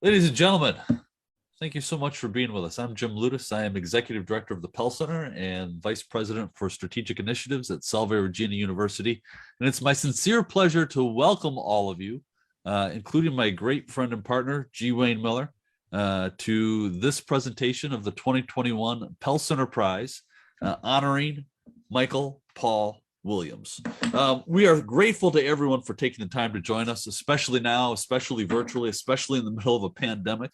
Ladies and gentlemen, thank you so much for being with us. I'm Jim Ludis. I am Executive Director of the Pell Center and Vice President for Strategic Initiatives at Salve Regina University. And it's my sincere pleasure to welcome all of you, including my great friend and partner, G. Wayne Miller, to this presentation of the 2021 Pell Center Prize, honoring Michael Paul Williams. We are grateful to everyone for taking the time to join us, especially now, especially virtually, especially in the middle of a pandemic.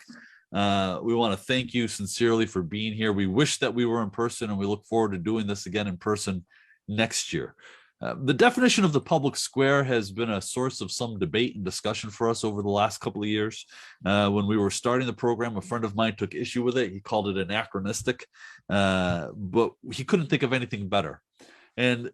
We want to thank you sincerely for being here. We wish that we were in person, and we look forward to doing this again in person next year. The definition of the public square has been a source of some debate and discussion for us over the last couple of years. When we were starting the program, a friend of mine took issue with it. He called it anachronistic, but he couldn't think of anything better. And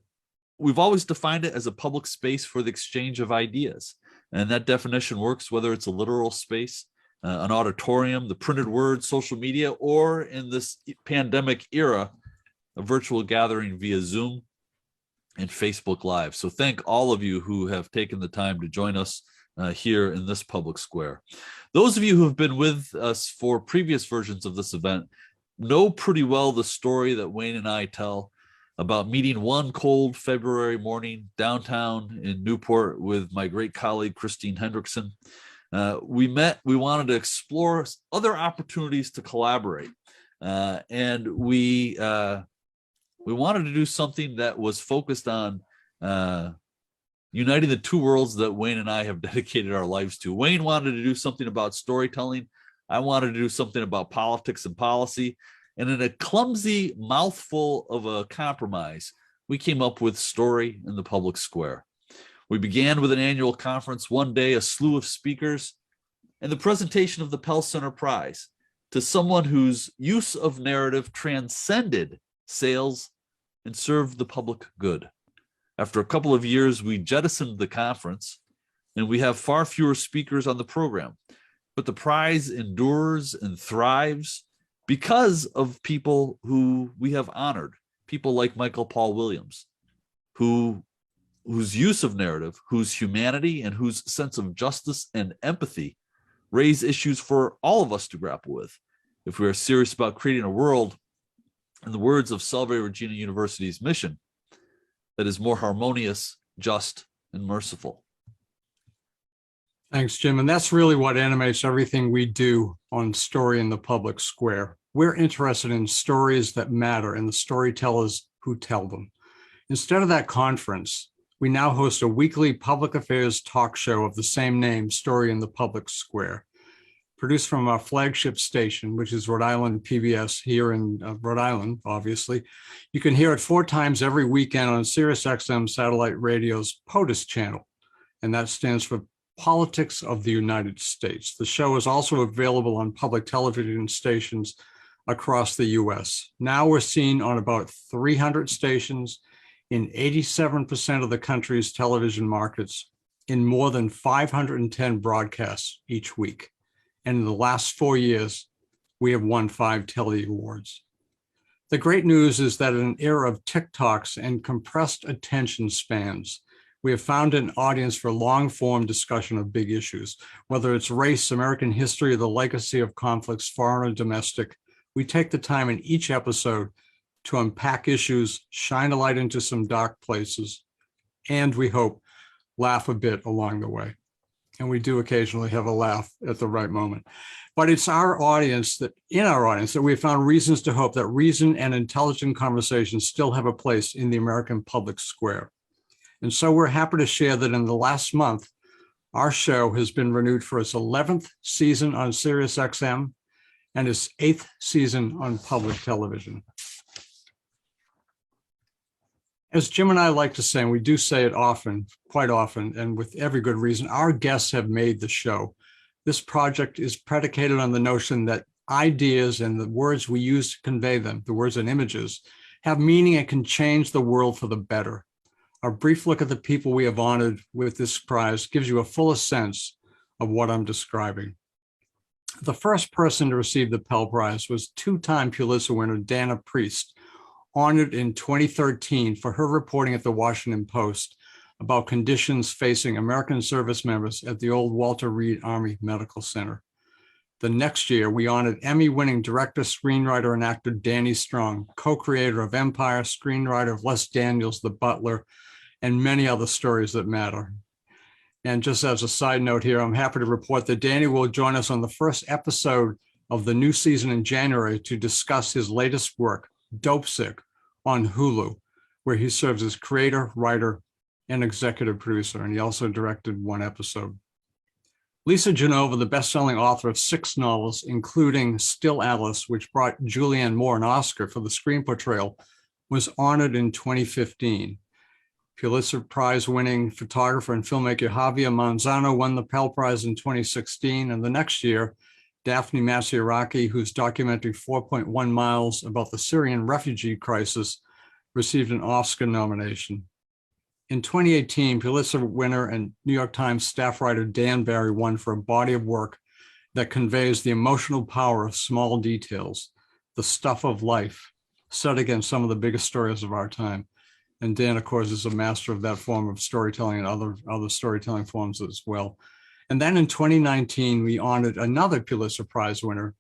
we've always defined it as a public space for the exchange of ideas. And that definition works whether it's a literal space, an auditorium, the printed word, social media, or in this pandemic era, a virtual gathering via Zoom and Facebook Live. So thank all of you who have taken the time to join us here in this public square. Those of you who have been with us for previous versions of this event know pretty well the story that Wayne and I tell about meeting one cold February morning downtown in Newport with my great colleague, Christine Hendrickson. We wanted to explore other opportunities to collaborate. And we wanted to do something that was focused on uniting the two worlds that Wayne and I have dedicated our lives to. Wayne wanted to do something about storytelling. I wanted to do something about politics and policy. And in a clumsy mouthful of a compromise, we came up with Story in the Public Square. We began with an annual conference, one day, a slew of speakers, and the presentation of the Pell Center Prize to someone whose use of narrative transcended sales and served the public good. After a couple of years, we jettisoned the conference, and we have far fewer speakers on the program. But the prize endures and thrives because of people who we have honored, people like Michael Paul Williams, whose use of narrative, whose humanity, and whose sense of justice and empathy raise issues for all of us to grapple with if we are serious about creating a world, in the words of Salve Regina University's mission, that is more harmonious, just, and merciful. Thanks, Jim. And that's really what animates everything we do on Story in the Public Square. We're interested in stories that matter and the storytellers who tell them. Instead of that conference, we now host a weekly public affairs talk show of the same name, Story in the Public Square, produced from our flagship station, which is Rhode Island PBS here in Rhode Island, obviously. You can hear it 4 times every weekend on SiriusXM Satellite Radio's POTUS channel, and that stands for Politics of the United States. The show is also available on public television stations across the US. Now we're seen on about 300 stations in 87% of the country's television markets in more than 510 broadcasts each week. And in the last 4 years, we have won 5 Telly Awards. The great news is that in an era of TikToks and compressed attention spans, we have found an audience for long-form discussion of big issues, whether it's race, American history, or the legacy of conflicts, foreign or domestic. We take the time in each episode to unpack issues, shine a light into some dark places, and we hope laugh a bit along the way. And we do occasionally have a laugh at the right moment. But it's in our audience that we have found reasons to hope that reason and intelligent conversations still have a place in the American public square. And so we're happy to share that in the last month, our show has been renewed for its 11th season on SiriusXM and its 8th season on public television. As Jim and I like to say, and we do say it often, quite often, and with every good reason, our guests have made the show. This project is predicated on the notion that ideas and the words we use to convey them, the words and images, have meaning and can change the world for the better. Our brief look at the people we have honored with this prize gives you a fuller sense of what I'm describing. The first person to receive the Pell Prize was 2-time Pulitzer winner Dana Priest, honored in 2013 for her reporting at the Washington Post about conditions facing American service members at the old Walter Reed Army Medical Center. The next year, we honored Emmy-winning director, screenwriter, and actor Danny Strong, co-creator of Empire, screenwriter of Les Daniels' The Butler, and many other stories that matter. And just as a side note here, I'm happy to report that Danny will join us on the first episode of the new season in January to discuss his latest work, Dope Sick, on Hulu, where he serves as creator, writer, and executive producer, and he also directed one episode. Lisa Genova, the best-selling author of 6 novels, including Still Alice, which brought Julianne Moore an Oscar for the screen portrayal, was honored in 2015. Pulitzer Prize winning photographer and filmmaker Javier Manzano won the Pell Prize in 2016, and the next year, Daphne Massiaraki, whose documentary 4.1 Miles about the Syrian refugee crisis, received an Oscar nomination. In 2018, Pulitzer winner and New York Times staff writer Dan Barry won for a body of work that conveys the emotional power of small details, the stuff of life, set against some of the biggest stories of our time. And Dan, of course, is a master of that form of storytelling and other storytelling forms as well. And then in 2019, we honored another Pulitzer Prize winner,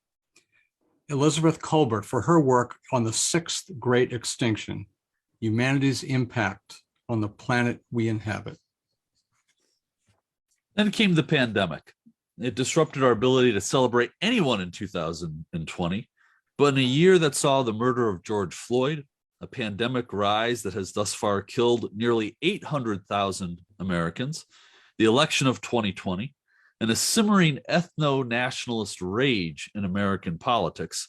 Elizabeth Kolbert, for her work on the 6th Great Extinction, Humanity's Impact on the Planet We Inhabit. Then came the pandemic. It disrupted our ability to celebrate anyone in 2020, but in a year that saw the murder of George Floyd, a pandemic rise that has thus far killed nearly 800,000 Americans, the election of 2020, and a simmering ethno-nationalist rage in American politics,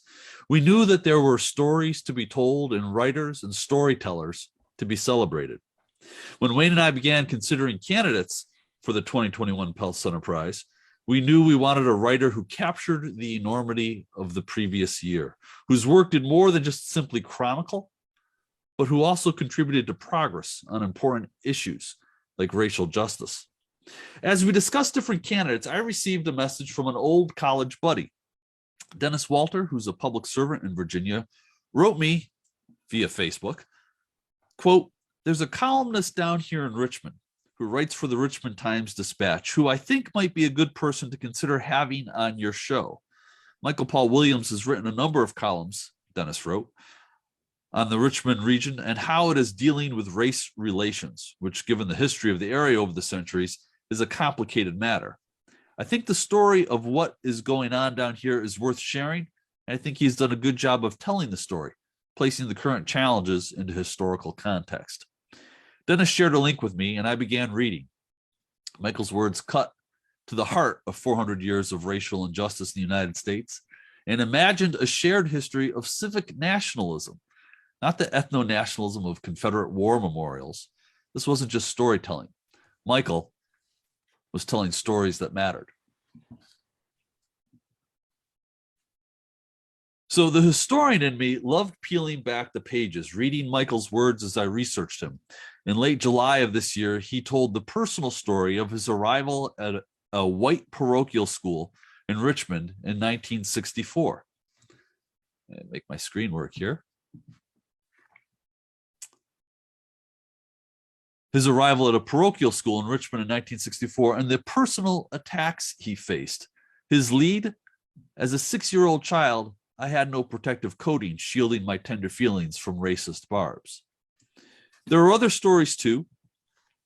we knew that there were stories to be told and writers and storytellers to be celebrated. When Wayne and I began considering candidates for the 2021 Pell Center Prize, we knew we wanted a writer who captured the enormity of the previous year, whose work did more than just simply chronicle, but who also contributed to progress on important issues like racial justice. As we discussed different candidates, I received a message from an old college buddy. Dennis Walter, who's a public servant in Virginia, wrote me via Facebook, quote, "There's a columnist down here in Richmond who writes for the Richmond Times Dispatch, who I think might be a good person to consider having on your show. Michael Paul Williams has written a number of columns," Dennis wrote, "on the Richmond region and how it is dealing with race relations, which, given the history of the area over the centuries, is a complicated matter. I think the story of what is going on down here is worth sharing, and I think he's done a good job of telling the story, placing the current challenges into historical context." Dennis shared a link with me, and I began reading. Michael's words cut to the heart of 400 years of racial injustice in the United States and imagined a shared history of civic nationalism, not the ethno-nationalism of Confederate war memorials. This wasn't just storytelling. Michael was telling stories that mattered. So the historian in me loved peeling back the pages, reading Michael's words as I researched him. In late July of this year, he told the personal story of his arrival at a white parochial school in Richmond in 1964. Make my screen work here. His arrival at a parochial school in Richmond in 1964 and the personal attacks he faced. His lead, as a 6-year-old child, I had no protective coating shielding my tender feelings from racist barbs. There are other stories too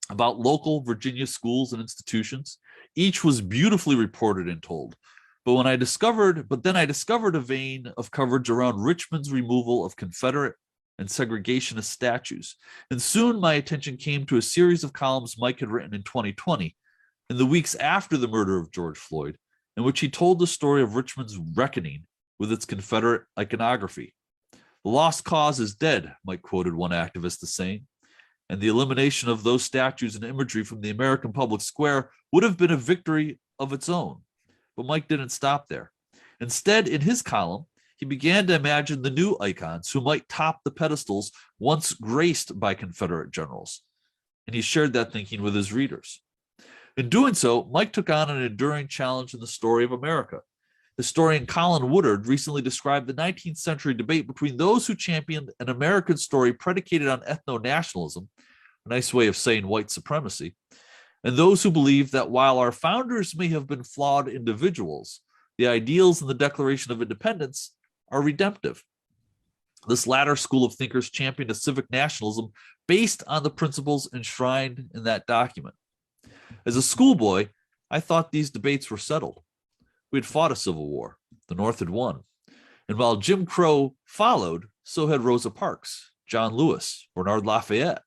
about local Virginia schools and institutions. Each was beautifully reported and told. But then I discovered a vein of coverage around Richmond's removal of Confederate and segregationist statues. And soon my attention came to a series of columns Mike had written in 2020, in the weeks after the murder of George Floyd, in which he told the story of Richmond's reckoning with its Confederate iconography. "The lost cause is dead," Mike quoted one activist as saying, and the elimination of those statues and imagery from the American public square would have been a victory of its own. But Mike didn't stop there. Instead, in his column, he began to imagine the new icons who might top the pedestals once graced by Confederate generals. And he shared that thinking with his readers. In doing so, Mike took on an enduring challenge in the story of America. Historian Colin Woodard recently described the 19th century debate between those who championed an American story predicated on ethno-nationalism, a nice way of saying white supremacy, and those who believed that while our founders may have been flawed individuals, The ideals in the Declaration of Independence are redemptive. This latter school of thinkers championed a civic nationalism based on the principles enshrined in that document. As a schoolboy, I thought these debates were settled. We had fought a civil war. The North had won. And while Jim Crow followed, so had Rosa Parks, John Lewis, Bernard Lafayette,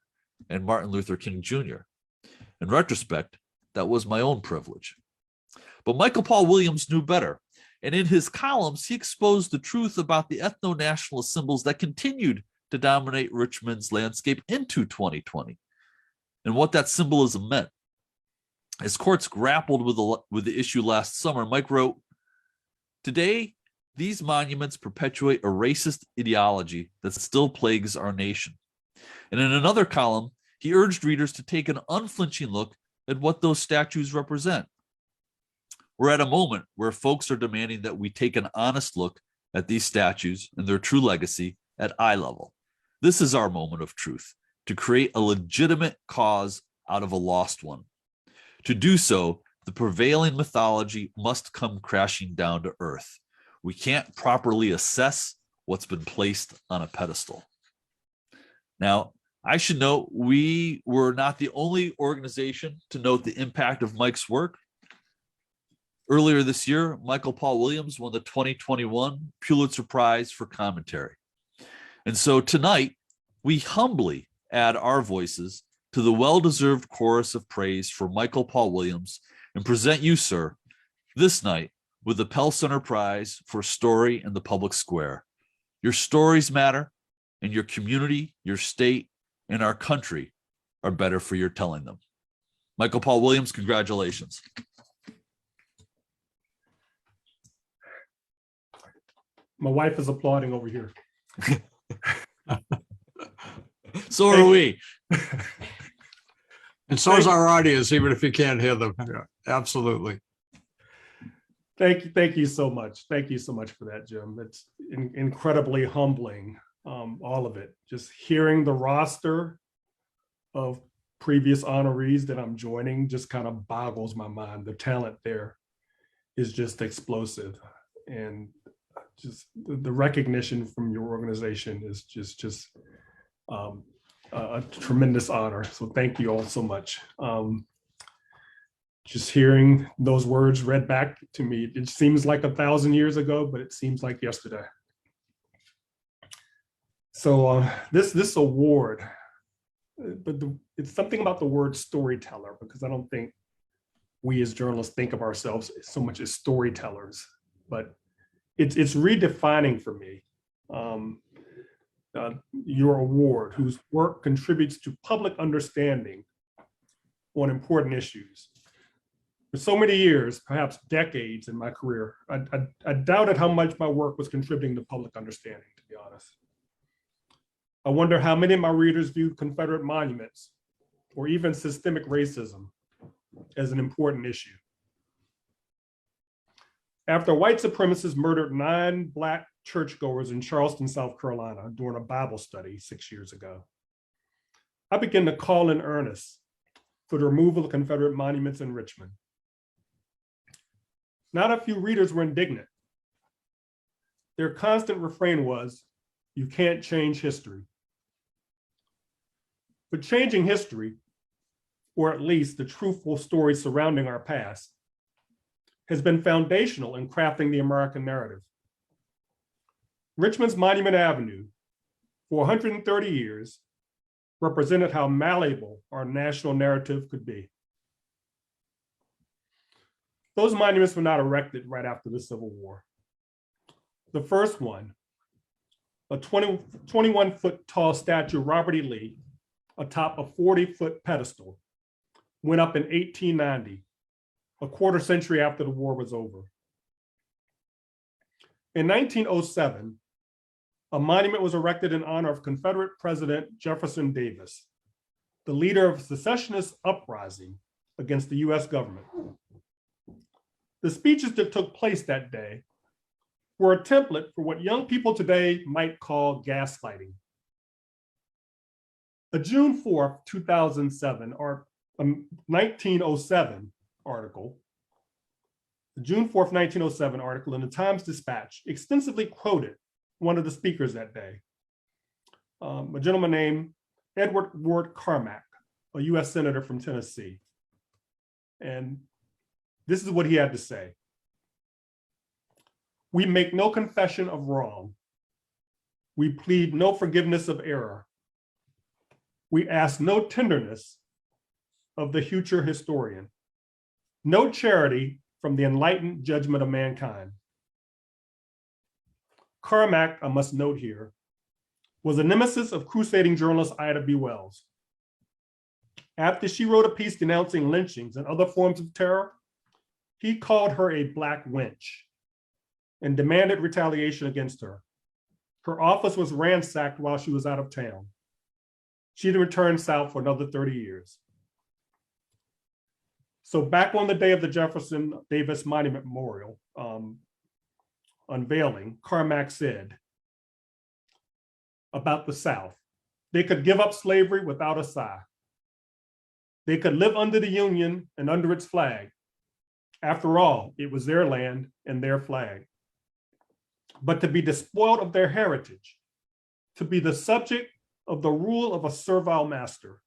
and Martin Luther King Jr. In retrospect, that was my own privilege. But Michael Paul Williams knew better, and in his columns, he exposed the truth about the ethno-nationalist symbols that continued to dominate Richmond's landscape into 2020, and what that symbolism meant. As courts grappled with the issue last summer, Mike wrote, "Today, these monuments perpetuate a racist ideology that still plagues our nation." And in another column, he urged readers to take an unflinching look at what those statues represent. We're at a moment where folks are demanding that we take an honest look at these statues and their true legacy at eye level. This is our moment of truth, to create a legitimate cause out of a lost one. To do so, the prevailing mythology must come crashing down to earth. We can't properly assess what's been placed on a pedestal. Now, I should note we were not the only organization to note the impact of Mike's work. Earlier this year, Michael Paul Williams won the 2021 Pulitzer Prize for commentary. And so tonight, we humbly add our voices to the well-deserved chorus of praise for Michael Paul Williams and present you, sir, this night with the Pell Center Prize for Story in the Public Square. Your stories matter, and your community, your state, and our country are better for your telling them. Michael Paul Williams, congratulations. My wife is applauding over here. So are we. And so is our audience, even if you can't hear them. Absolutely. Thank you so much. Thank you so much for that, Jim. It's incredibly humbling, all of it. Just hearing the roster of previous honorees that I'm joining just kind of boggles my mind. The talent there is just explosive. And just the recognition from your organization is just a tremendous honor. So thank you all so much. Just hearing those words read back to me, it seems like 1,000 years ago, but it seems like yesterday. So this award, but it's something about the word storyteller, because I don't think we as journalists think of ourselves so much as storytellers, but it's redefining for me your award, whose work contributes to public understanding on important issues. For so many years, perhaps decades in my career, I doubted how much my work was contributing to public understanding, to be honest. I wonder how many of my readers viewed Confederate monuments or even systemic racism as an important issue. After white supremacists murdered 9 Black churchgoers in Charleston, South Carolina during a Bible study 6 years ago, I began to call in earnest for the removal of Confederate monuments in Richmond. Not a few readers were indignant. Their constant refrain was, "You can't change history." But changing history, or at least the truthful stories surrounding our past, has been foundational in crafting the American narrative. Richmond's Monument Avenue, for 130 years, represented how malleable our national narrative could be. Those monuments were not erected right after the Civil War. The first one, a 21-foot tall statue of Robert E. Lee atop a 40-foot pedestal, went up in 1890, a quarter century after the war was over. In 1907, a monument was erected in honor of Confederate President Jefferson Davis, the leader of a secessionist uprising against the US government. The speeches that took place that day were a template for what young people today might call gaslighting. A June 4th, 2007, or a 1907 article The June 4th, 1907 article in the Times Dispatch extensively quoted one of the speakers that day, a gentleman named Edward Ward Carmack, a US Senator from Tennessee. And this is what he had to say. We make no confession of wrong. We plead no forgiveness of error. We ask no tenderness of the future historian, no charity from the enlightened judgment of mankind. Carmack, I must note here, was a nemesis of crusading journalist Ida B. Wells. After she wrote a piece denouncing lynchings and other forms of terror, he called her a black wench and demanded retaliation against her. Her office was ransacked while she was out of town. She then returned south for another 30 years. So back on the day of the Jefferson Davis Monument Memorial unveiling, Carmack said about the South, they could give up slavery without a sigh. They could live under the Union and under its flag. After all, it was their land and their flag. But to be despoiled of their heritage, to be the subject of the rule of a servile master,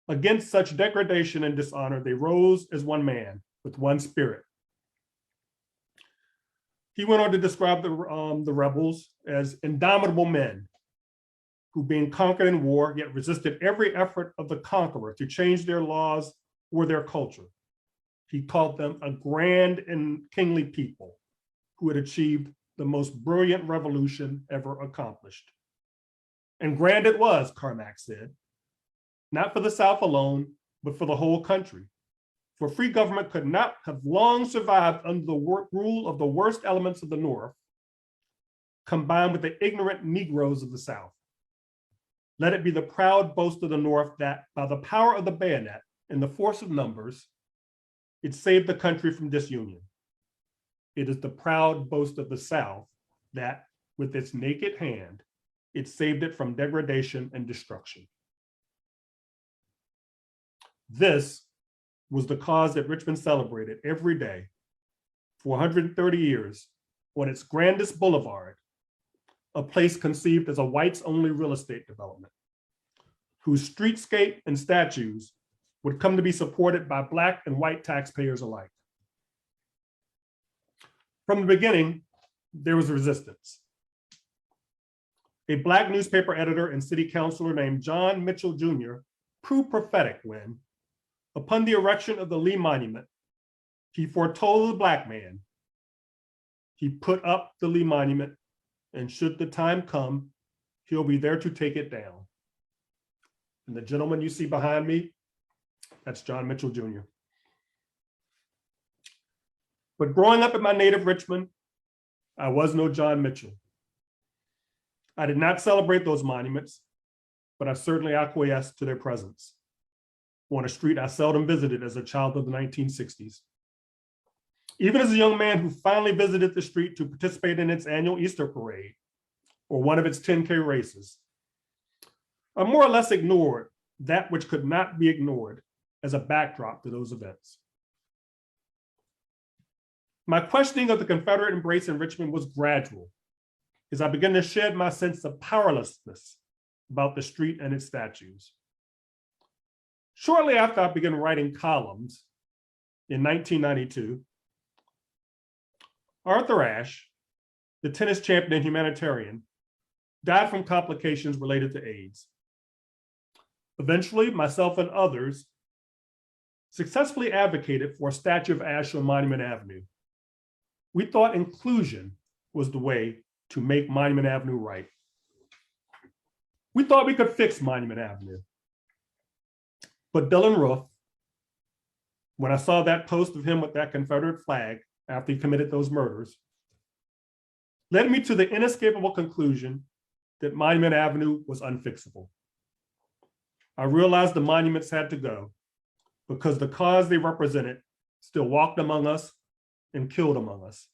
against such degradation and dishonor, they rose as one man with one spirit. He went on to describe the rebels as indomitable men who, being conquered in war, yet resisted every effort of the conqueror to change their laws or their culture. He called them a grand and kingly people who had achieved the most brilliant revolution ever accomplished. And grand it was, Carmack said, not for the South alone, but for the whole country. For free government could not have long survived under the rule of the worst elements of the North, combined with the ignorant Negroes of the South. Let it be the proud boast of the North that by the power of the bayonet and the force of numbers, it saved the country from disunion. It is the proud boast of the South that with its naked hand, it saved it from degradation and destruction. This was the cause that Richmond celebrated every day for 130 years on its grandest boulevard, a place conceived as a whites-only real estate development, whose streetscape and statues would come to be supported by Black and white taxpayers alike. From the beginning, there was resistance. A Black newspaper editor and city councilor named John Mitchell Jr. proved prophetic when, upon the erection of the Lee Monument, he foretold the Black man. He put up the Lee Monument, and should the time come, he'll be there to take it down. And the gentleman you see behind me, that's John Mitchell Jr. But growing up in my native Richmond, I was no John Mitchell. I did not celebrate those monuments, but I certainly acquiesced to their presence on a street I seldom visited as a child of the 1960s. Even as a young man who finally visited the street to participate in its annual Easter parade or one of its 10K races, I more or less ignored that which could not be ignored as a backdrop to those events. My questioning of the Confederate embrace in Richmond was gradual as I began to shed my sense of powerlessness about the street and its statues. Shortly after I began writing columns in 1992, Arthur Ashe, the tennis champion and humanitarian, died from complications related to AIDS. Eventually, myself and others successfully advocated for a statue of Ashe on Monument Avenue. We thought inclusion was the way to make Monument Avenue right. We thought we could fix Monument Avenue. But Dylan Roof, when I saw that post of him with that Confederate flag after he committed those murders, led me to the inescapable conclusion that Monument Avenue was unfixable. I realized the monuments had to go because the cause they represented still walked among us and killed among us.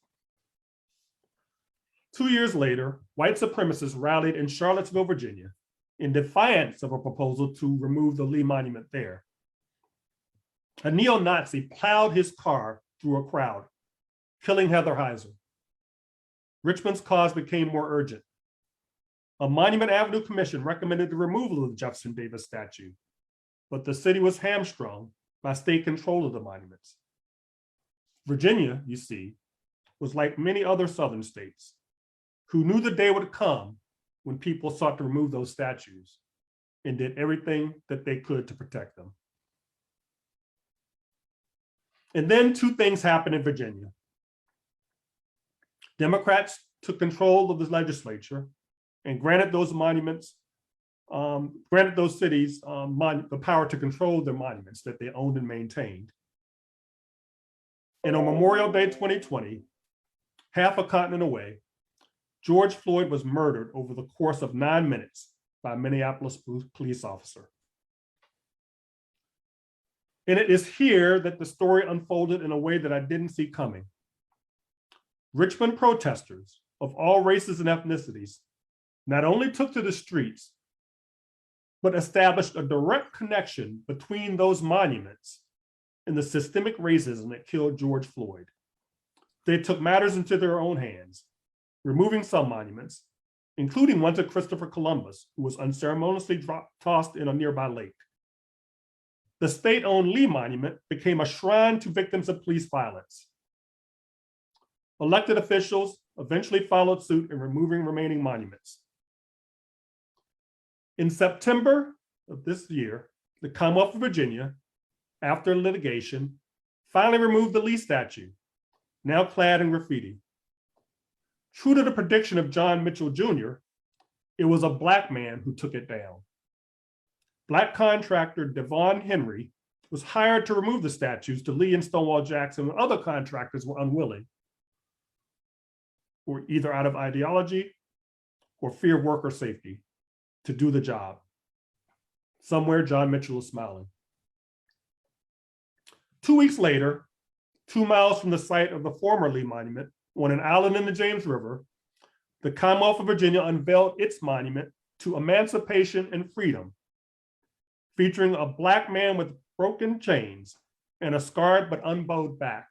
2 years later, white supremacists rallied in Charlottesville, Virginia, in defiance of a proposal to remove the Lee Monument there. A neo-Nazi plowed his car through a crowd, killing Heather Heiser. Richmond's cause became more urgent. A Monument Avenue commission recommended the removal of the Jefferson Davis statue, but the city was hamstrung by state control of the monuments. Virginia, you see, was like many other southern states who knew the day would come when people sought to remove those statues and did everything that they could to protect them. And then two things happened in Virginia. Democrats took control of the legislature and granted those monuments, granted those cities the power to control their monuments that they owned and maintained. And on Memorial Day 2020, half a continent away, George Floyd was murdered over the course of 9 minutes by a Minneapolis police officer. And it is here that the story unfolded in a way that I didn't see coming. Richmond protesters of all races and ethnicities not only took to the streets, but established a direct connection between those monuments and the systemic racism that killed George Floyd. They took matters into their own hands, removing some monuments, including one to Christopher Columbus, who was unceremoniously tossed in a nearby lake. The state-owned Lee Monument became a shrine to victims of police violence. Elected officials eventually followed suit in removing remaining monuments. In September of this year, the Commonwealth of Virginia, after litigation, finally removed the Lee statue, now clad in graffiti. True to the prediction of John Mitchell Jr., it was a Black man who took it down. Black contractor Devon Henry was hired to remove the statues to Lee and Stonewall Jackson when other contractors were unwilling, or either out of ideology or fear of worker safety, to do the job. Somewhere John Mitchell is smiling. 2 weeks later, 2 miles from the site of the former Lee Monument, on an island in the James River, the Commonwealth of Virginia unveiled its monument to emancipation and freedom, featuring a Black man with broken chains and a scarred but unbowed back.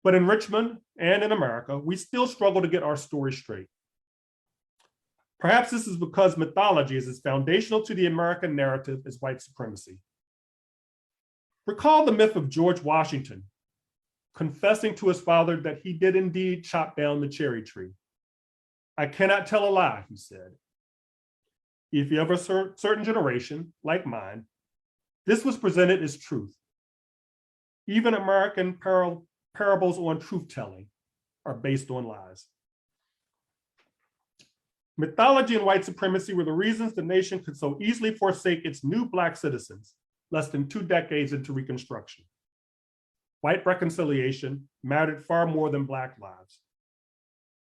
But in Richmond and in America, we still struggle to get our story straight. Perhaps this is because mythology is as foundational to the American narrative as white supremacy. Recall the myth of George Washington confessing to his father that he did indeed chop down the cherry tree. "I cannot tell a lie," he said. If you have a certain generation, like mine, this was presented as truth. Even American parables on truth-telling are based on lies. Mythology and white supremacy were the reasons the nation could so easily forsake its new Black citizens less than 2 decades into Reconstruction. White reconciliation mattered far more than Black lives.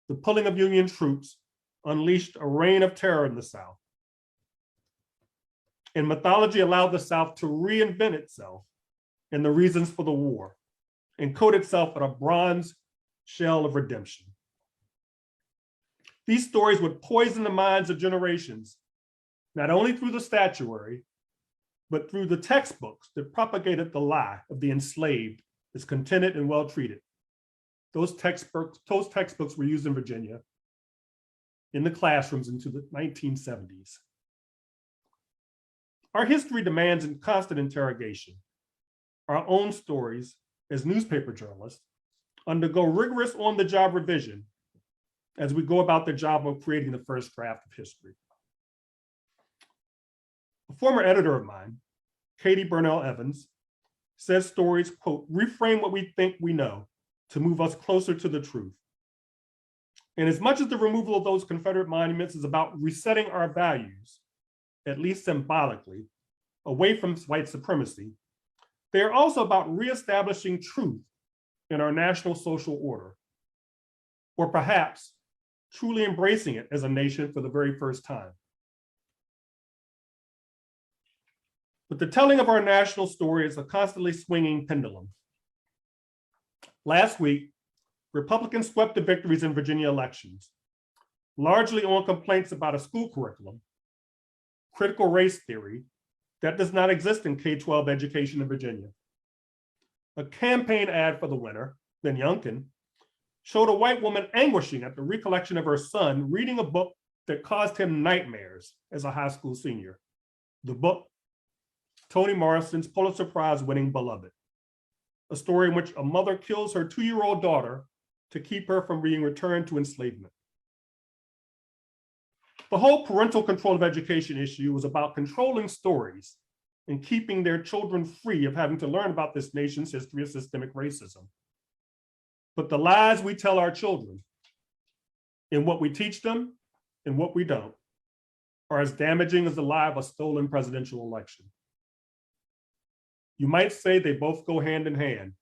The pulling of Union troops unleashed a reign of terror in the South. And mythology allowed the South to reinvent itself and the reasons for the war, and coat itself in a bronze shell of redemption. These stories would poison the minds of generations, not only through the statuary, but through the textbooks that propagated the lie of the enslaved as contented and well-treated. Those textbooks were used in Virginia in the classrooms into the 1970s. Our history demands a constant interrogation. Our own stories, as newspaper journalists, undergo rigorous on-the-job revision as we go about the job of creating the first draft of history. A former editor of mine, Katie Burnell Evans, says stories, quote, reframe what we think we know to move us closer to the truth. And as much as the removal of those Confederate monuments is about resetting our values, at least symbolically, away from white supremacy, they are also about reestablishing truth in our national social order, or perhaps truly embracing it as a nation for the very first time. But the telling of our national story is a constantly swinging pendulum. Last week, Republicans swept the victories in Virginia elections, largely on complaints about a school curriculum, critical race theory, that does not exist in K-12 education in Virginia. A campaign ad for the winner, Ben Youngkin, showed a white woman anguishing at the recollection of her son reading a book that caused him nightmares as a high school senior. The book, Toni Morrison's Pulitzer Prize winning Beloved, a story in which a mother kills her 2-year-old daughter to keep her from being returned to enslavement. The whole parental control of education issue was about controlling stories and keeping their children free of having to learn about this nation's history of systemic racism. But the lies we tell our children and what we teach them and what we don't are as damaging as the lie of a stolen presidential election. You might say they both go hand in hand.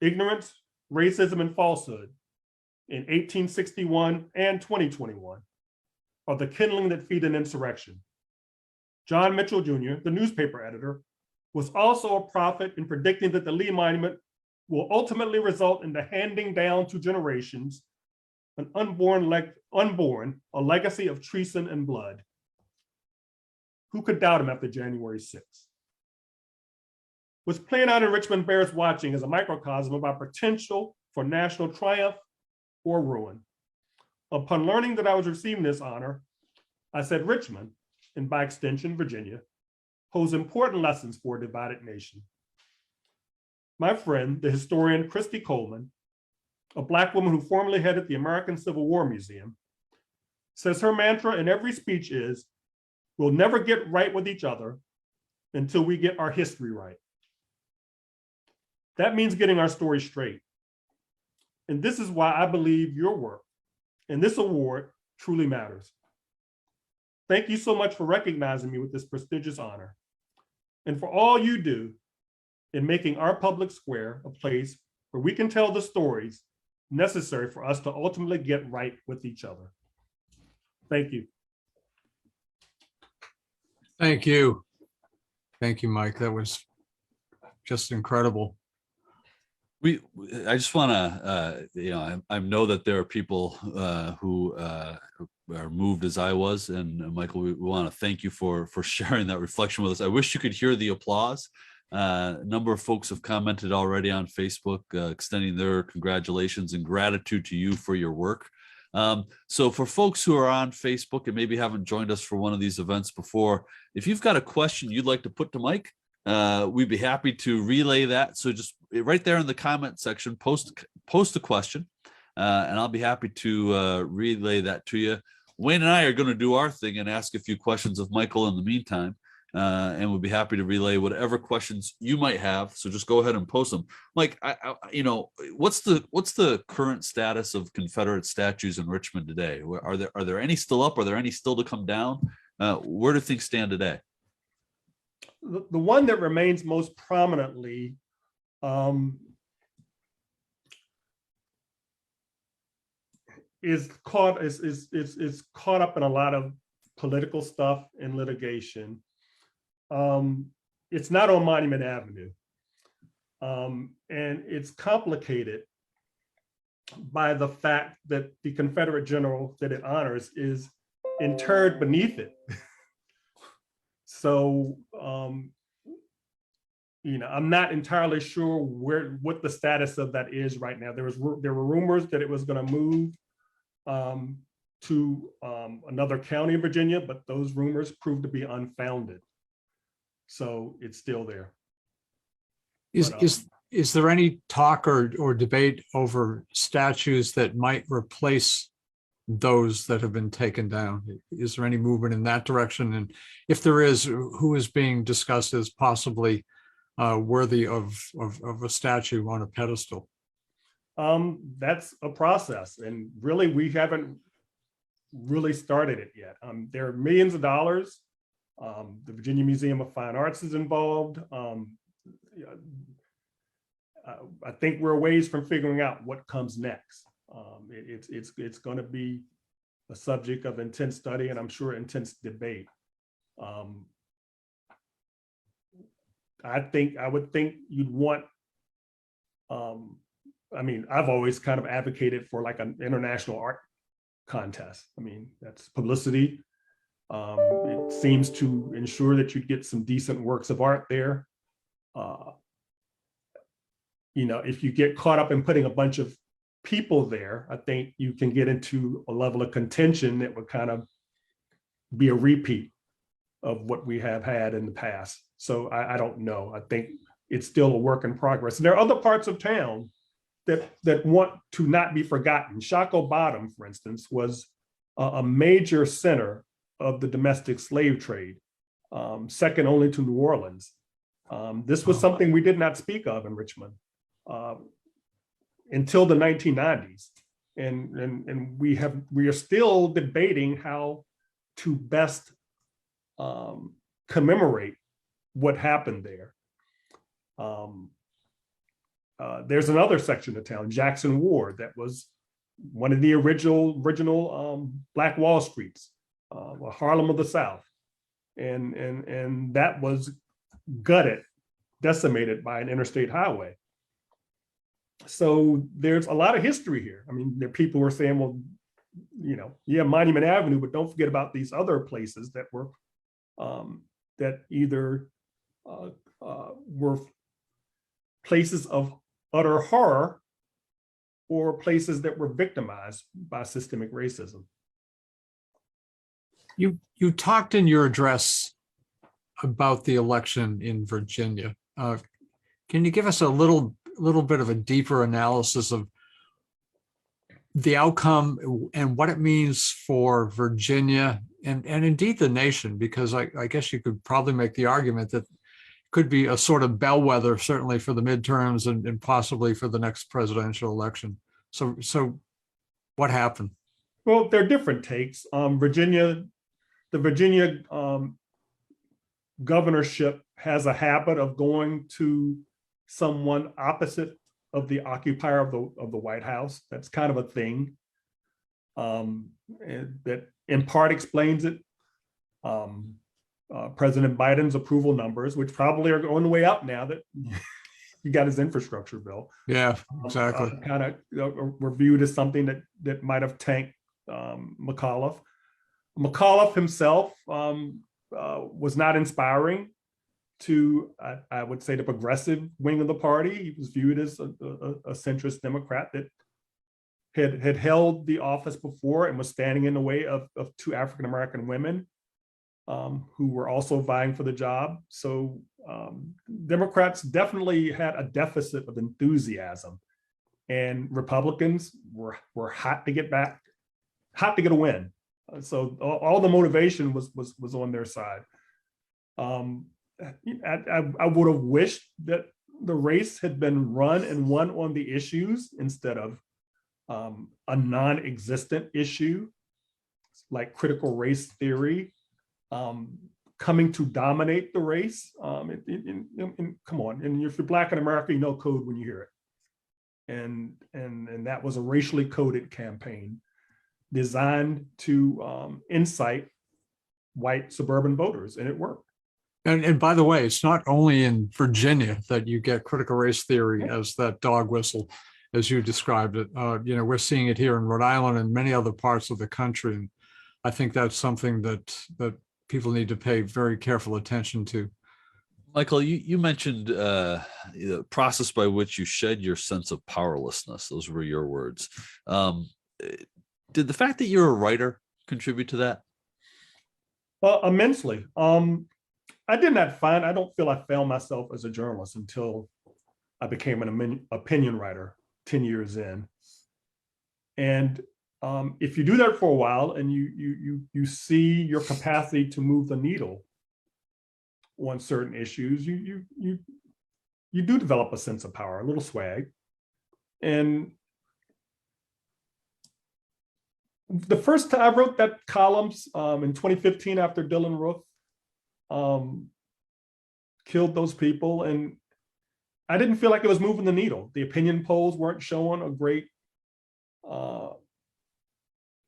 Ignorance, racism, and falsehood in 1861 and 2021 are the kindling that feed an insurrection. John Mitchell Jr., the newspaper editor, was also a prophet in predicting that the Lee Monument will ultimately result in the handing down to generations an unborn, a legacy of treason and blood. Who could doubt him after January 6th? What's playing out in Richmond bears watching is a microcosm of our potential for national triumph or ruin. Upon learning that I was receiving this honor, I said Richmond, and by extension, Virginia, holds important lessons for a divided nation. My friend, the historian Christy Coleman, a Black woman who formerly headed the American Civil War Museum, says her mantra in every speech is, we'll never get right with each other until we get our history right. That means getting our story straight. And this is why I believe your work and this award truly matters. Thank you so much for recognizing me with this prestigious honor and for all you do in making our public square a place where we can tell the stories necessary for us to ultimately get right with each other. Thank you. Thank you. Thank you, Mike. That was just incredible. I just want to, I know that there are people who are moved as I was, and Michael, we want to thank you for sharing that reflection with us. I wish you could hear the applause. A number of folks have commented already on Facebook, extending their congratulations and gratitude to you for your work. So for folks who are on Facebook and maybe haven't joined us for one of these events before, if you've got a question you'd like to put to Mike, we'd be happy to relay that. So just right there in the comment section, post a question, and I'll be happy to relay that to you. Wayne and I are going to do our thing and ask a few questions of Michael in the meantime, and we'll be happy to relay whatever questions you might have. So just go ahead and post them. Mike, what's the current status of Confederate statues in Richmond today? Are there any still up? Are there any still to come down? Where do things stand today? The one that remains most prominently is caught up in a lot of political stuff and litigation. It's not on Monument Avenue, and it's complicated by the fact that the Confederate general that it honors is interred beneath it. So, I'm not entirely sure what the status of that is right now. There were rumors that it was going to move to another county in Virginia, but those rumors proved to be unfounded. So it's still there. Is there any talk or debate over statues that might replace those that have been taken down? Is there any movement in that direction? And if there is, who is being discussed as possibly worthy of a statue on a pedestal? That's a process, and really we haven't really started it yet. There are millions of dollars. The Virginia Museum of Fine Arts is involved. I think we're a ways from figuring out what comes next. It's going to be a subject of intense study and I'm sure intense debate. I would think you'd want, I've always kind of advocated for like an international art contest. That's publicity. It seems to ensure that you get some decent works of art there. if you get caught up in putting a bunch of people there, I think you can get into a level of contention that would kind of be a repeat of what we have had in the past. So I don't know. I think it's still a work in progress. And there are other parts of town that want to not be forgotten. Shockoe Bottom, for instance, was a major center of the domestic slave trade, second only to New Orleans. This was something we did not speak of in Richmond until the 1990s. And we are still debating how to best commemorate what happened there. There's another section of town, Jackson Ward, that was one of the original Black Wall Streets, Harlem of the South, and that was gutted, decimated by an interstate highway. So there's a lot of history here. I mean, there are people who are saying, well, yeah, Monument Avenue, but don't forget about these other places that were that either were places of utter horror or places that were victimized by systemic racism. You talked in your address about the election in Virginia. Can you give us a little bit of a deeper analysis of the outcome and what it means for Virginia and indeed the nation? Because I guess you could probably make the argument that it could be a sort of bellwether, certainly for the midterms and possibly for the next presidential election. So what happened? Well, there are different takes. The Virginia governorship has a habit of going to someone opposite of the occupier of the White House. That's kind of a thing that in part explains it. President Biden's approval numbers, which probably are on the way up now that he got his infrastructure bill. Yeah, exactly. Kind of were viewed as something that might have tanked McAuliffe. McAuliffe himself was not inspiring to, I would say, the progressive wing of the party. He was viewed as a centrist Democrat that had held the office before and was standing in the way of two African-American women who were also vying for the job. So Democrats definitely had a deficit of enthusiasm, and Republicans were hot to get back, hot to get a win. So all the motivation was on their side. I would have wished that the race had been run and won on the issues instead of a non-existent issue like critical race theory coming to dominate the race. Come on, and if you're Black in America, you know code when you hear it. And that was a racially coded campaign designed to incite white suburban voters, and it worked. And by the way, it's not only in Virginia that you get critical race theory as that dog whistle, as you described it. We're seeing it here in Rhode Island and many other parts of the country. And I think that's something that people need to pay very careful attention to. Michael, you mentioned the process by which you shed your sense of powerlessness. Those were your words. Did the fact that you're a writer contribute to that? Immensely. I don't feel I found myself as a journalist until I became an opinion writer 10 years in. And if you do that for a while and you see your capacity to move the needle on certain issues, you do develop a sense of power, a little swag. And the first time I wrote that columns in 2015 after Dylan Roof killed those people, and I didn't feel like it was moving the needle. The opinion polls weren't showing a great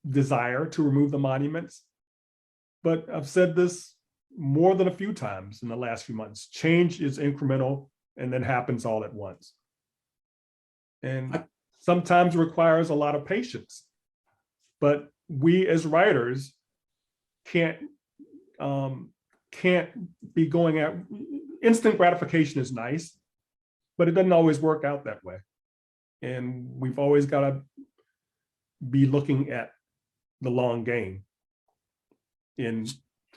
desire to remove the monuments. But I've said this more than a few times in the last few months. Change is incremental and then happens all at once. And sometimes requires a lot of patience. But we as writers can't be going at instant gratification is nice, but it doesn't always work out that way. And we've always got to be looking at the long game in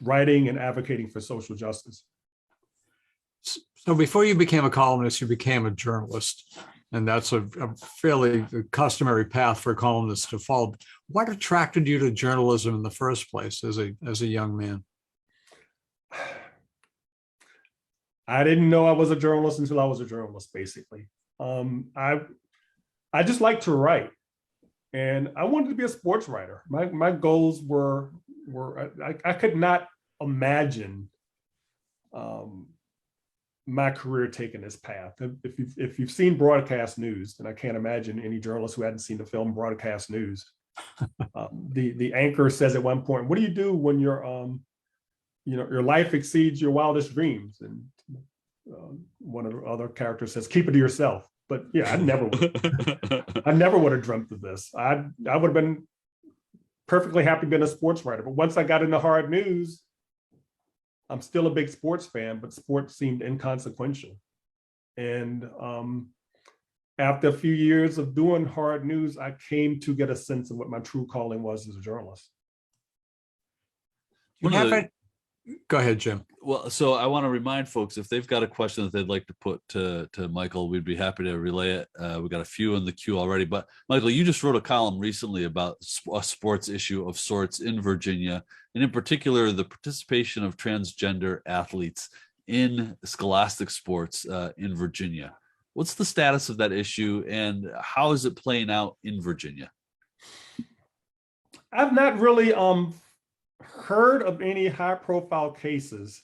writing and advocating for social justice. So before you became a columnist, you became a journalist. And that's a fairly customary path for columnists to follow. What attracted you to journalism in the first place as a young man? I didn't know I was a journalist until I was a journalist, basically. I just like to write, and I wanted to be a sports writer. My goals were I could not imagine my career taking this path. If you've seen broadcast news, and I can't imagine any journalist who hadn't seen the film Broadcast News. The anchor says at one point, "What do you do when your life exceeds your wildest dreams?" And one of the other characters says, "Keep it to yourself." But yeah, I never would have dreamt of this. I would have been perfectly happy being a sports writer. But once I got into hard news, I'm still a big sports fan, but sports seemed inconsequential. And after a few years of doing hard news, I came to get a sense of what my true calling was as a journalist. Go ahead, Jim. Well, so I want to remind folks, if they've got a question that they'd like to put to Michael, we'd be happy to relay it. We've got a few in the queue already, but Michael, you just wrote a column recently about a sports issue of sorts in Virginia, and in particular, the participation of transgender athletes in scholastic sports in Virginia. What's the status of that issue, and how is it playing out in Virginia? I've not really heard of any high-profile cases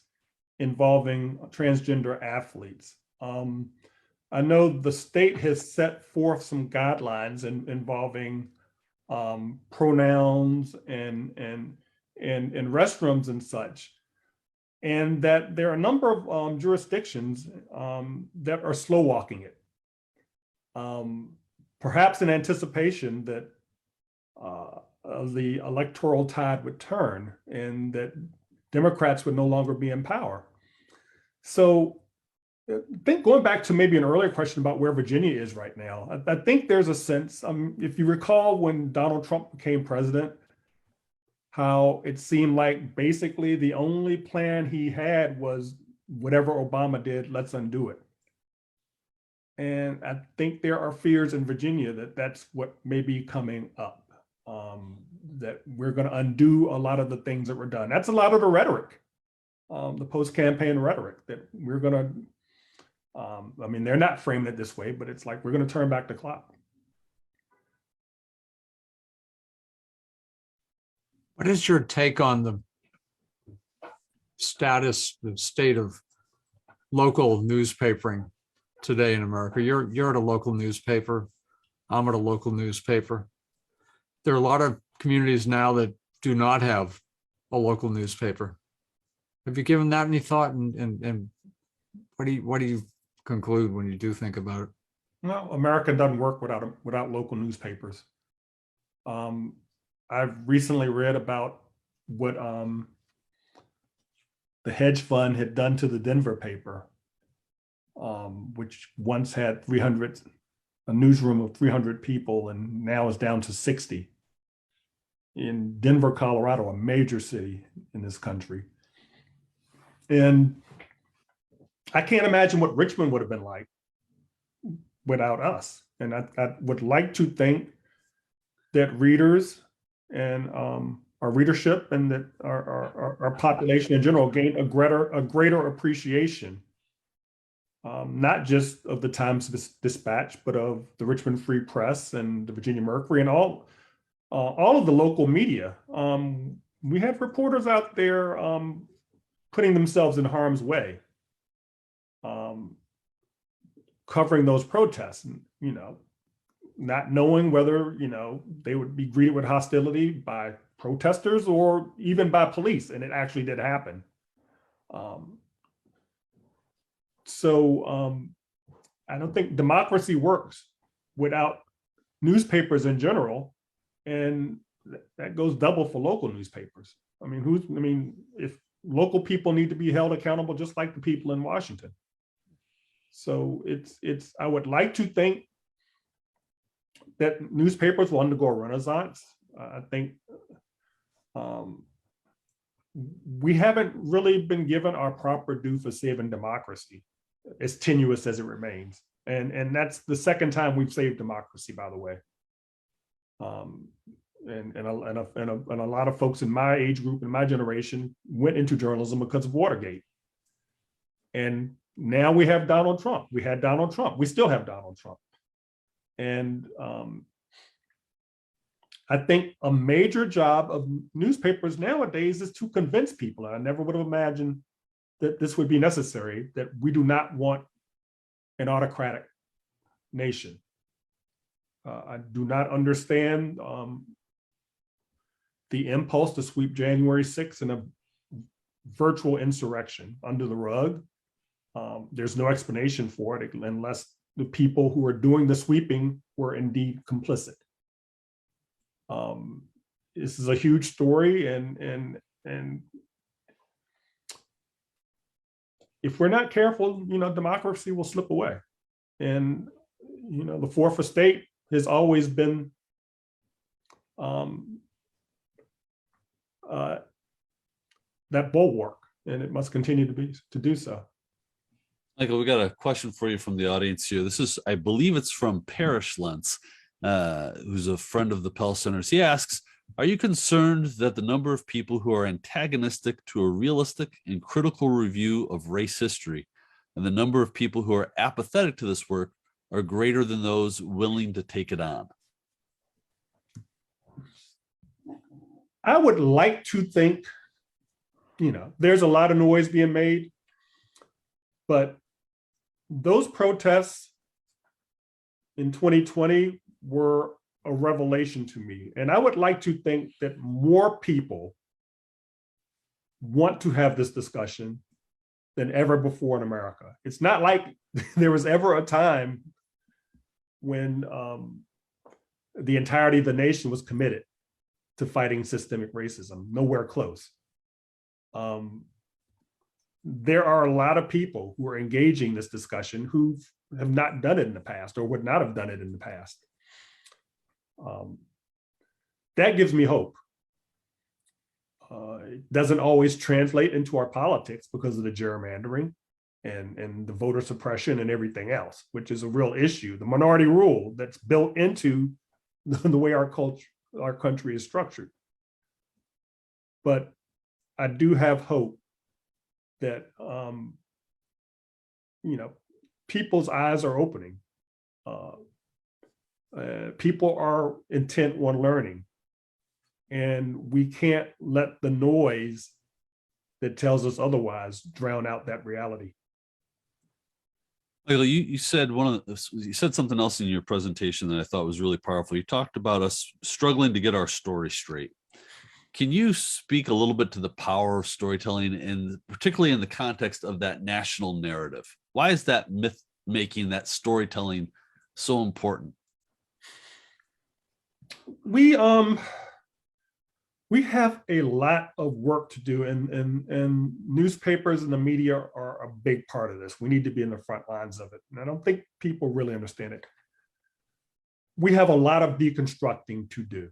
involving transgender athletes. I know the state has set forth some guidelines involving pronouns and restrooms and such, and that there are a number of jurisdictions that are slow walking it, perhaps in anticipation that the electoral tide would turn and that Democrats would no longer be in power. So I think going back to maybe an earlier question about where Virginia is right now, I think there's a sense, if you recall when Donald Trump became president, how it seemed like basically the only plan he had was whatever Obama did, let's undo it. And I think there are fears in Virginia that that's what may be coming up. That we're going to undo a lot of the things that were done. That's a lot of the rhetoric, the post-campaign rhetoric that we're going to, I mean, they're not framing it this way, but it's like, we're going to turn back the clock. What is your take on the state of local newspapering today in America? You're at a local newspaper. I'm at a local newspaper. There are a lot of communities now that do not have a local newspaper. Have you given that any thought? And what do you conclude when you do think about it? No, America doesn't work without local newspapers. I've recently read about what the hedge fund had done to the Denver paper, which once had a newsroom of 300 people and now is down to 60. In Denver, Colorado, a major city in this country. And I can't imagine what Richmond would have been like without us. And I would like to think that readers and our readership and that our population in general gain a greater appreciation, not just of the Times Dispatch, but of the Richmond Free Press and the Virginia Mercury and all of the local media. We have reporters out there putting themselves in harm's way, covering those protests, and, not knowing whether, they would be greeted with hostility by protesters or even by police. And it actually did happen. So I don't think democracy works without newspapers in general. And that goes double for local newspapers. I mean, if local people need to be held accountable just like the people in Washington. So I would like to think that newspapers will undergo a renaissance. I think we haven't really been given our proper due for saving democracy, as tenuous as it remains. And that's the second time we've saved democracy, by the way. And a lot of folks in my age group, in my generation, went into journalism because of Watergate. And now we have Donald Trump. We had Donald Trump. We still have Donald Trump. And I think a major job of newspapers nowadays is to convince people. I never would have imagined that this would be necessary, that we do not want an autocratic nation. I do not understand the impulse to sweep January 6th in a virtual insurrection under the rug. There's no explanation for it unless the people who are doing the sweeping were indeed complicit. This is a huge story, and if we're not careful, democracy will slip away. And the fourth estate has always been that bulwark, and it must continue to do so. Michael, we got a question for you from the audience here. This is, I believe it's from Parrish Lentz, who's a friend of the Pell Centers. He asks, are you concerned that the number of people who are antagonistic to a realistic and critical review of race history and the number of people who are apathetic to this work are greater than those willing to take it on? I would like to think, there's a lot of noise being made, but those protests in 2020 were a revelation to me. And I would like to think that more people want to have this discussion than ever before in America. It's not like there was ever a time when the entirety of the nation was committed to fighting systemic racism. Nowhere close. There are a lot of people who are engaging this discussion who have not done it in the past or would not have done it in the past. That gives me hope. It doesn't always translate into our politics because of the gerrymandering and the voter suppression and everything else, which is a real issue. The minority rule that's built into the way our country is structured. But I do have hope that people's eyes are opening. People are intent on learning, and we can't let the noise that tells us otherwise drown out that reality. Michael, you said you said something else in your presentation that I thought was really powerful. You talked about us struggling to get our story straight. Can you speak a little bit to the power of storytelling, and particularly in the context of that national narrative? Why is that myth making, that storytelling, so important? We have a lot of work to do, and newspapers and the media are a big part of this. We need to be in the front lines of it. And I don't think people really understand it. We have a lot of deconstructing to do.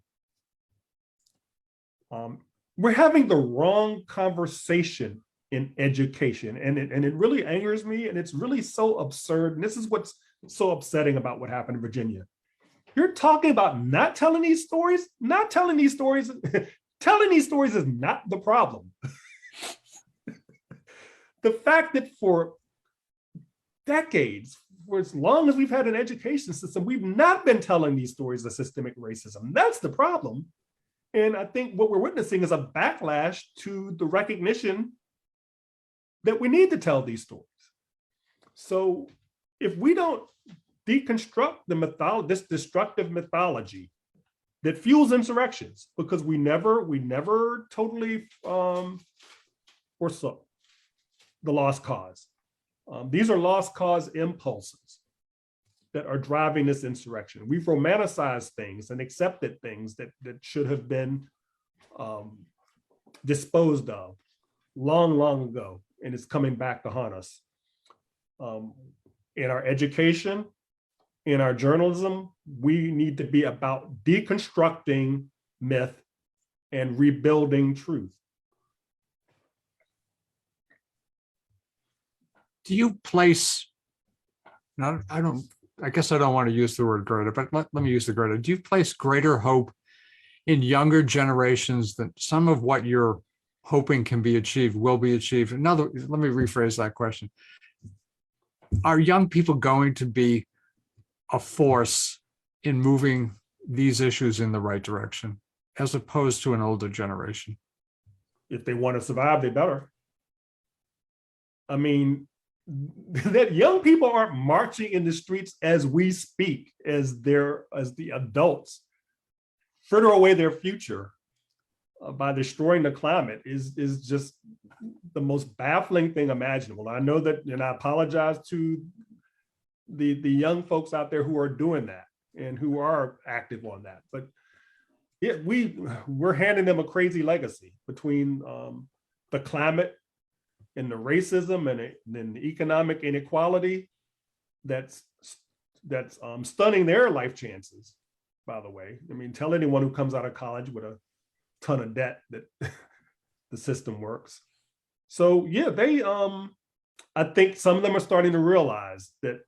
We're having the wrong conversation in education, and it really angers me, and it's really so absurd. And this is what's so upsetting about what happened in Virginia. You're talking about not telling these stories, telling these stories is not the problem. The fact that for decades, for as long as we've had an education system, we've not been telling these stories of systemic racism. That's the problem. And I think what we're witnessing is a backlash to the recognition that we need to tell these stories. So if we don't deconstruct this destructive mythology that fuels insurrections, because we never totally foresaw the lost cause. These are lost cause impulses that are driving this insurrection. We've romanticized things and accepted things that should have been disposed of long ago, and it's coming back to haunt us. in our education, in our journalism, we need to be about deconstructing myth and rebuilding truth. Do you place, now I guess I don't want to use the word greater, but let me use the greater. Do you place greater hope in younger generations that some of what you're hoping can be achieved will be achieved? Let me rephrase that question. Are young people going to be a force in moving these issues in the right direction, as opposed to an older generation? If they want to survive, they better. I mean, that young people aren't marching in the streets as we speak, as the adults fritter away their future by destroying the climate is just the most baffling thing imaginable. I know that, and I apologize to the young folks out there who are doing that and who are active on that, but yeah, we're handing them a crazy legacy between the climate and the racism and the economic inequality that's stunning their life chances, by the way. I mean, tell anyone who comes out of college with a ton of debt that the system works. So yeah, I think some of them are starting to realize that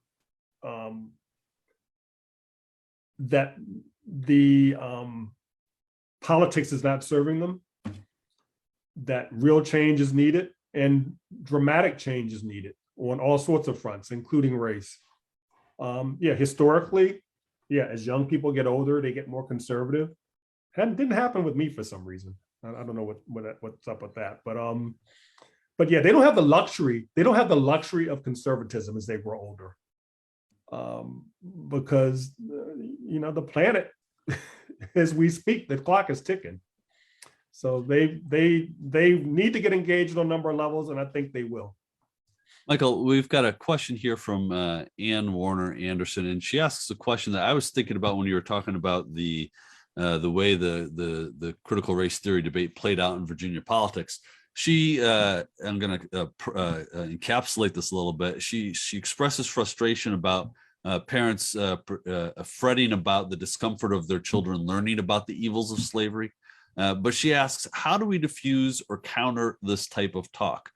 that the politics is not serving them, that real change is needed and dramatic change is needed on all sorts of fronts, including race. Yeah, historically, yeah, as young people get older, they get more conservative. Didn't happen with me for some reason. I don't know what's up with that, but yeah, they don't have the luxury. They don't have the luxury of conservatism as they grow older, because the planet, as we speak, the clock is ticking. So they need to get engaged on a number of levels, and I think they will. Michael, we've got a question here from Ann Warner Anderson, and she asks a question that I was thinking about when you were talking about the way the critical race theory debate played out in Virginia politics. She, I'm going to encapsulate this a little bit. She expresses frustration about parents fretting about the discomfort of their children learning about the evils of slavery. But she asks, how do we diffuse or counter this type of talk?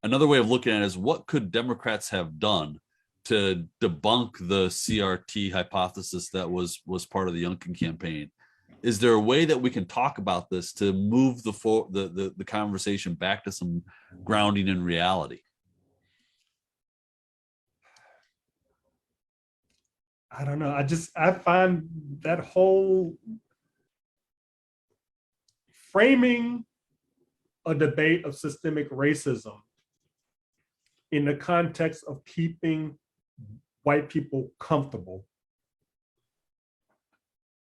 Another way of looking at it is, what could Democrats have done to debunk the CRT hypothesis that was part of the Youngkin campaign? Is there a way that we can talk about this to move the conversation back to some grounding in reality? I don't know. I find that whole framing a debate of systemic racism in the context of keeping white people comfortable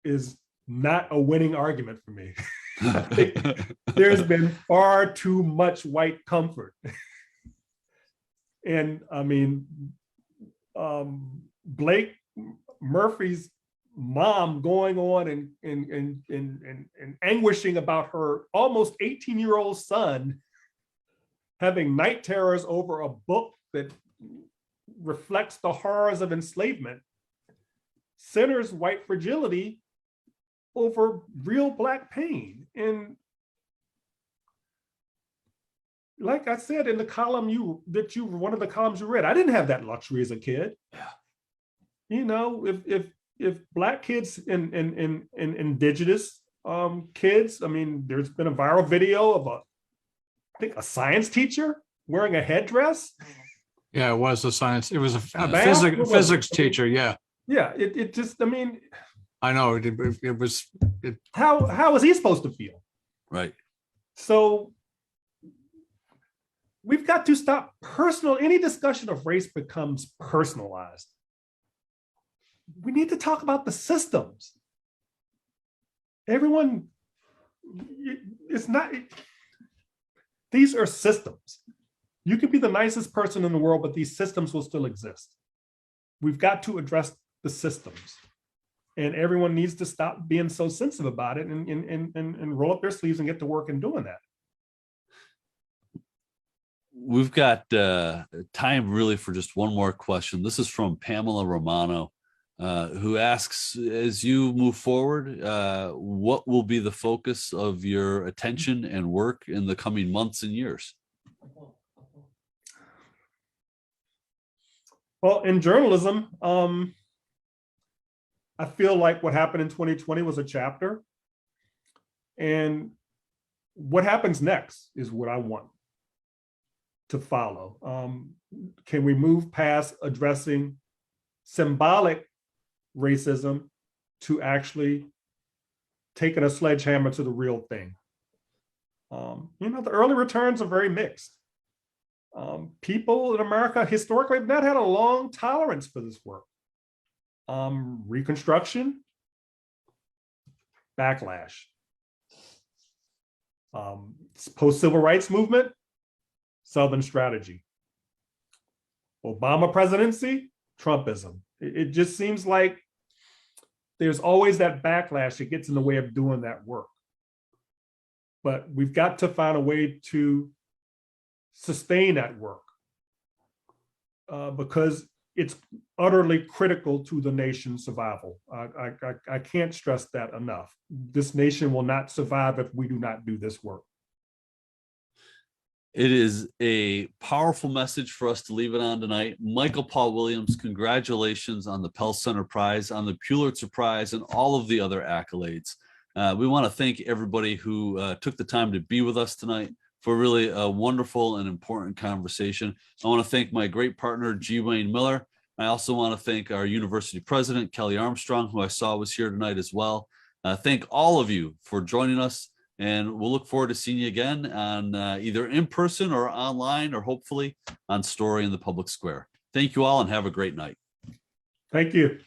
is not a winning argument for me. I think there's been far too much white comfort. And I mean, Blake Murphy's mom going on and anguishing about her almost 18-year-old son having night terrors over a book that reflects the horrors of enslavement, centers white fragility over real Black pain. And like I said in the column one of the columns you read, I didn't have that luxury as a kid. Yeah. If Black kids and indigenous kids, I mean, there's been a viral video of I think a science teacher wearing a headdress. Yeah, it was a science. It was a physics teacher. Yeah. Yeah. It just, I mean, I know how is he supposed to feel? Right. So we've got to stop any discussion of race becomes personalized. We need to talk about the systems. These are systems. You can be the nicest person in the world, but these systems will still exist. We've got to address the systems. And everyone needs to stop being so sensitive about it and roll up their sleeves and get to work in doing that. We've got time really for just one more question. This is from Pamela Romano, who asks, as you move forward, what will be the focus of your attention and work in the coming months and years? Well, in journalism, I feel like what happened in 2020 was a chapter. And what happens next is what I want to follow. Can we move past addressing symbolic racism to actually taking a sledgehammer to the real thing? The early returns are very mixed. People in America historically have not had a long tolerance for this work. Reconstruction, backlash. Post-civil rights movement, Southern strategy. Obama presidency, Trumpism. It just seems like there's always that backlash that gets in the way of doing that work. But we've got to find a way to sustain that work because it's utterly critical to the nation's survival. I can't stress that enough. This nation will not survive if we do not do this work. It is a powerful message for us to leave it on tonight. Michael Paul Williams, congratulations on the Pell Center Prize, on the Pulitzer Prize, and all of the other accolades. We want to thank everybody who took the time to be with us tonight for really a wonderful and important conversation. I want to thank my great partner, G. Wayne Miller. I also want to thank our university president, Kelly Armstrong, who I saw was here tonight as well. Thank all of you for joining us, and we'll look forward to seeing you again on either in person or online, or hopefully on Story in the Public Square. Thank you all and have a great night. Thank you.